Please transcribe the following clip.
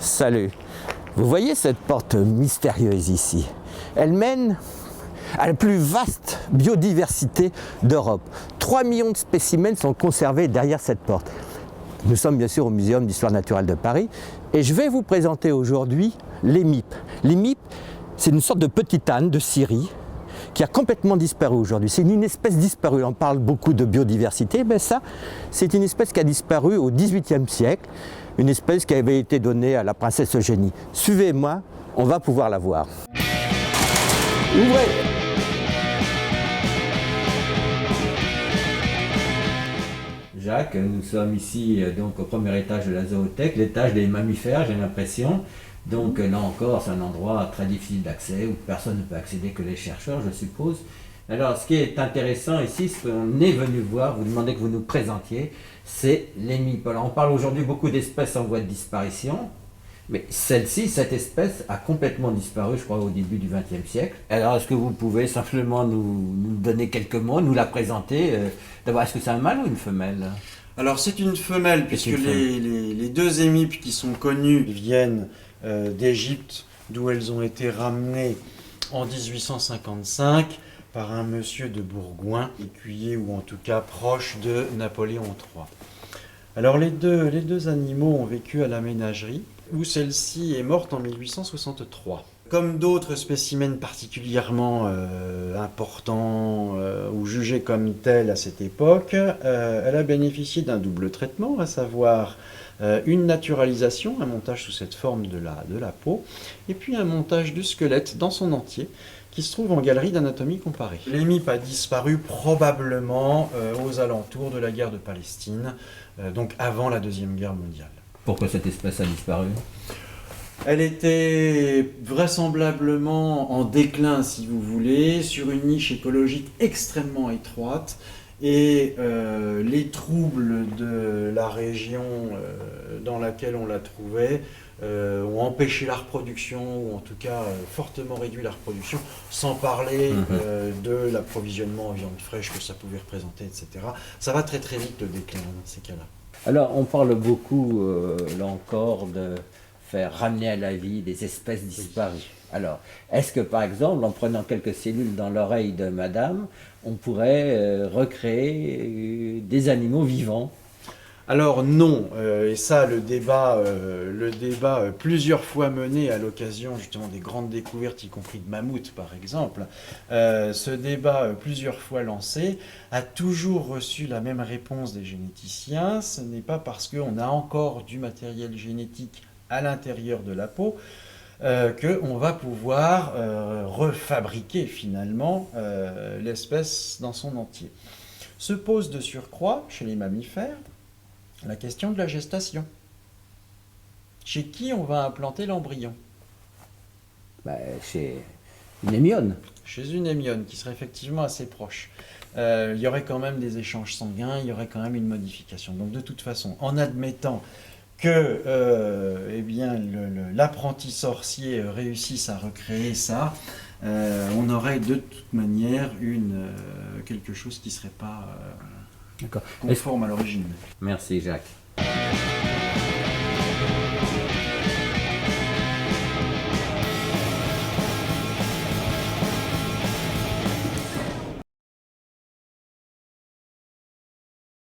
Salut. Vous voyez cette porte mystérieuse ici? Elle mène à la plus vaste biodiversité d'Europe. 3 millions de spécimens sont conservés derrière cette porte. Nous sommes bien sûr au Muséum d'Histoire Naturelle de Paris et je vais vous présenter aujourd'hui les mipes. Les mipes, c'est une sorte de petite âne de Syrie qui a complètement disparu aujourd'hui. C'est une espèce disparue. On parle beaucoup de biodiversité, mais ça, c'est une espèce qui a disparu au XVIIIe siècle, une espèce qui avait été donnée à la princesse Eugénie. Suivez-moi, on va pouvoir la voir. Ouvrez! Jacques, nous sommes ici donc au premier étage de la zoothèque, l'étage des mammifères, j'ai l'impression. Donc là encore, c'est un endroit très difficile d'accès où personne ne peut accéder que les chercheurs, je suppose. Alors, ce qui est intéressant ici, ce qu'on est venu voir, vous demandez que vous nous présentiez, c'est les mipes. Alors, on parle aujourd'hui beaucoup d'espèces en voie de disparition, mais celle-ci, cette espèce, a complètement disparu, je crois, au début du XXe siècle. Alors, est-ce que vous pouvez simplement nous donner quelques mots, nous la présenter d'abord, est-ce que c'est un mâle ou une femelle? Alors, c'est une femelle, puisque les deux hémipes qui sont connues viennent d'Égypte, d'où elles ont été ramenées en 1855 par un monsieur de Bourgoin, écuyer ou en tout cas proche de Napoléon III. Alors les deux animaux ont vécu à la ménagerie, où celle-ci est morte en 1863. Comme d'autres spécimens particulièrement importants ou jugés comme tels à cette époque, elle a bénéficié d'un double traitement, à savoir une naturalisation, un montage sous cette forme de la peau, et puis un montage du squelette dans son entier, qui se trouve en galerie d'anatomie comparée. L'hémipe a disparu probablement aux alentours de la guerre de Palestine, donc avant la Deuxième Guerre mondiale. Pourquoi cette espèce a disparu? Elle était vraisemblablement en déclin, si vous voulez, sur une niche écologique extrêmement étroite, et les troubles de la région dans laquelle on la trouvait ont empêché la reproduction, ou en tout cas fortement réduit la reproduction, sans parler de l'approvisionnement en viande fraîche que ça pouvait représenter, etc. Ça va très très vite le déclin dans ces cas-là. Alors, on parle beaucoup, là encore, de faire ramener à la vie des espèces disparues. Alors, est-ce que par exemple, en prenant quelques cellules dans l'oreille de madame, on pourrait recréer des animaux vivants? Alors non, et ça le débat plusieurs fois mené à l'occasion justement des grandes découvertes, y compris de mammouths par exemple, ce débat plusieurs fois lancé a toujours reçu la même réponse des généticiens. Ce n'est pas parce qu'on a encore du matériel génétique à l'intérieur de la peau qu'on va pouvoir refabriquer finalement l'espèce dans son entier. Se pose de surcroît chez les mammifères la question de la gestation. Chez qui on va implanter l'embryon? Chez une hémionne. Chez une hémionne, qui serait effectivement assez proche. Il y aurait quand même des échanges sanguins, il y aurait quand même une modification. Donc de toute façon, en admettant que l'apprenti sorcier réussisse à recréer ça, on aurait de toute manière quelque chose qui ne serait pas conforme à l'origine. Merci Jacques.